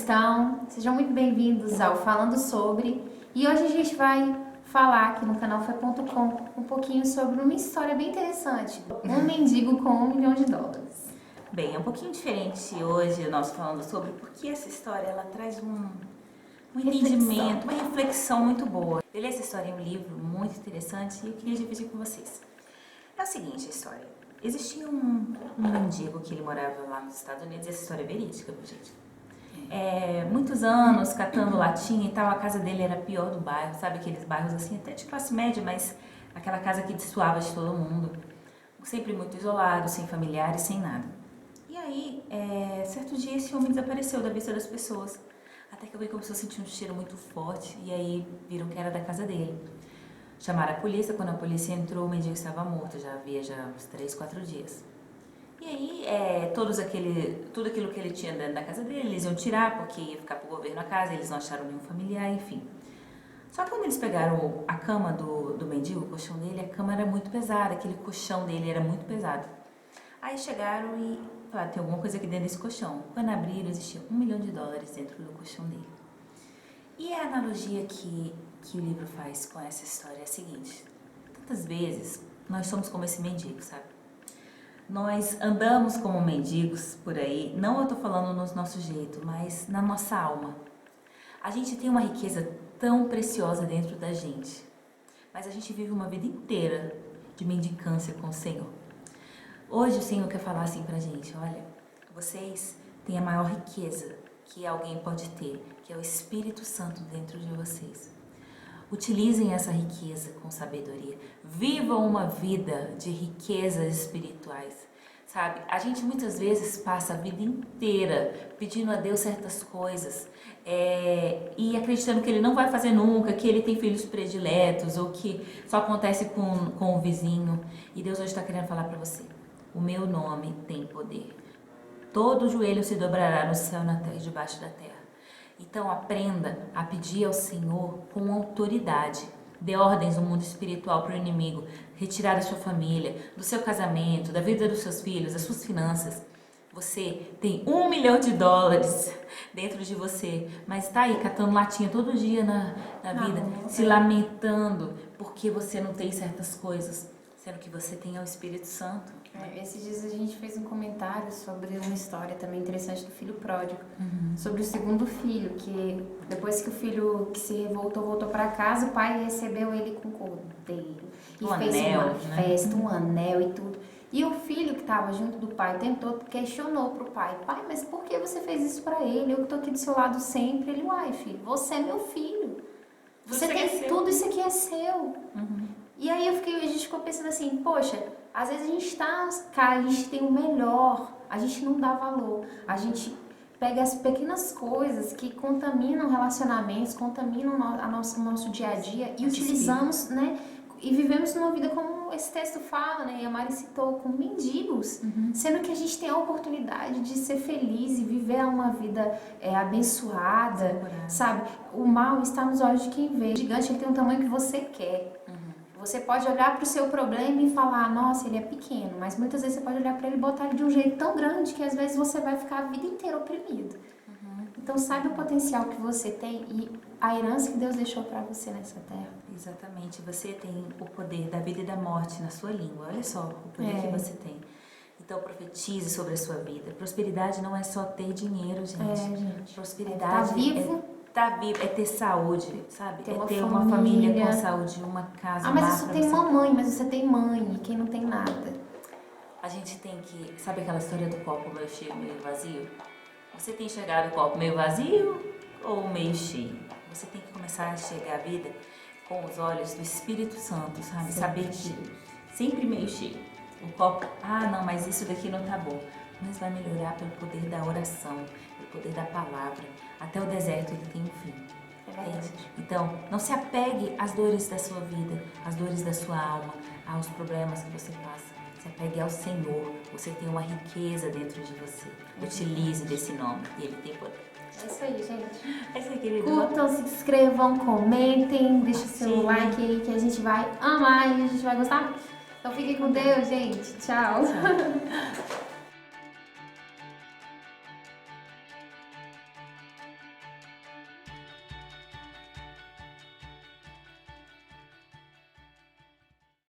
estão? Sejam muito bem-vindos ao Falando Sobre. E hoje a gente vai falar aqui no canal Fé.com um pouquinho sobre uma história bem interessante. Um mendigo com $1 milhão. Bem, é um pouquinho diferente hoje nós falando sobre porque essa história ela traz um entendimento, uma reflexão muito boa. Eu li essa história em um livro muito interessante e eu queria dividir com vocês. É a seguinte a história. Existia um mendigo que ele morava lá nos Estados Unidos, essa história é verídica, gente. Muitos anos catando latinha e tal, a casa dele era a pior do bairro, sabe aqueles bairros assim, até de classe média, mas aquela casa que destoava de todo mundo, sempre muito isolado, sem familiares, sem nada. E aí, certo dia esse homem desapareceu da vista das pessoas, até que alguém começou a sentir um cheiro muito forte e aí viram que era da casa dele. Chamaram a polícia, quando a polícia entrou, o mendigo estava morto, já havia uns 3, 4 dias. E aí, tudo aquilo que ele tinha dentro da casa dele, eles iam tirar, porque ia ficar pro governo a casa, eles não acharam nenhum familiar, enfim. Só que quando eles pegaram a cama do mendigo, o colchão dele, a cama era muito pesada, aquele colchão dele era muito pesado. Aí chegaram e falaram, tem alguma coisa aqui dentro desse colchão. Quando abriram, existia $1 milhão dentro do colchão dele. E a analogia que o livro faz com essa história é a seguinte. Tantas vezes, nós somos como esse mendigo, sabe? Nós andamos como mendigos por aí, não eu tô falando no nosso jeito, mas na nossa alma. A gente tem uma riqueza tão preciosa dentro da gente, mas a gente vive uma vida inteira de mendicância com o Senhor. Hoje o Senhor quer falar assim pra gente, olha, vocês têm a maior riqueza que alguém pode ter, que é o Espírito Santo dentro de vocês. Utilizem essa riqueza com sabedoria. Vivam uma vida de riquezas espirituais. Sabe? A gente muitas vezes passa a vida inteira pedindo a Deus certas coisas e acreditando que Ele não vai fazer nunca, que Ele tem filhos prediletos ou que só acontece com o vizinho. E Deus hoje está querendo falar para você. O meu nome tem poder. Todo joelho se dobrará no céu, na terra e debaixo da terra. Então aprenda a pedir ao Senhor com autoridade. Dê ordens no mundo espiritual para o inimigo, retirar da sua família, do seu casamento, da vida dos seus filhos, das suas finanças. Você tem $1 milhão dentro de você, mas está aí catando latinha todo dia na vida, se lamentando porque você não tem certas coisas, sendo que você tem o Espírito Santo. Esses dias a gente fez um comentário sobre uma história também interessante do filho pródigo, sobre o segundo filho, que depois que o filho que se revoltou voltou para casa, o pai recebeu ele com cordeiro e fez uma festa, um anel e tudo. E o filho que estava junto do pai questionou pro pai, mas por que você fez isso para ele? Eu que tô aqui do seu lado sempre. Ele, uai filho, você é meu filho, você tem tudo, isso aqui é seu. E aí a gente ficou pensando assim, poxa, às vezes a gente a gente tem o melhor, a gente não dá valor, a gente pega as pequenas coisas que contaminam relacionamentos, contaminam o nosso dia a dia e utilizamos, né, e vivemos numa vida como esse texto fala, né, e a Mari citou, com mendigos, sendo que a gente tem a oportunidade de ser feliz e viver uma vida abençoada, sabe? O mal está nos olhos de quem vê. O gigante ele tem o tamanho que você quer. Você pode olhar para o seu problema e falar, nossa, ele é pequeno, mas muitas vezes você pode olhar para ele e botar ele de um jeito tão grande que às vezes você vai ficar a vida inteira oprimido. Então saiba o potencial que você tem e a herança que Deus deixou para você nessa terra. Exatamente, você tem o poder da vida e da morte na sua língua, olha só o poder que você tem. Então profetize sobre a sua vida. Prosperidade não é só ter dinheiro, gente. Prosperidade tá vivo. É ter saúde, sabe? Ter uma família com saúde, uma casa. Mas você tem mamãe, mas você tem mãe, e quem não tem nada. A gente tem que... Sabe aquela história do copo meio cheio, meio vazio? Você tem enxergado o copo meio vazio ou meio cheio? Você tem que começar a enxergar a vida com os olhos do Espírito Santo, sabe? Saber que sempre meio cheio. O copo, não, mas isso daqui não tá bom. Mas vai melhorar pelo poder da oração, pelo poder da palavra. Até o deserto ele tem um fim. Então, não se apegue às dores da sua vida, às dores da sua alma, aos problemas que você passa. Se apegue ao Senhor. Você tem uma riqueza dentro de você. Utilize desse nome e ele tem poder. É isso aí, gente. É isso aí, querido. Curtam, se inscrevam, comentem, deixem seu like aí que a gente vai amar e a gente vai gostar. Então fiquem com Deus, gente. Tchau.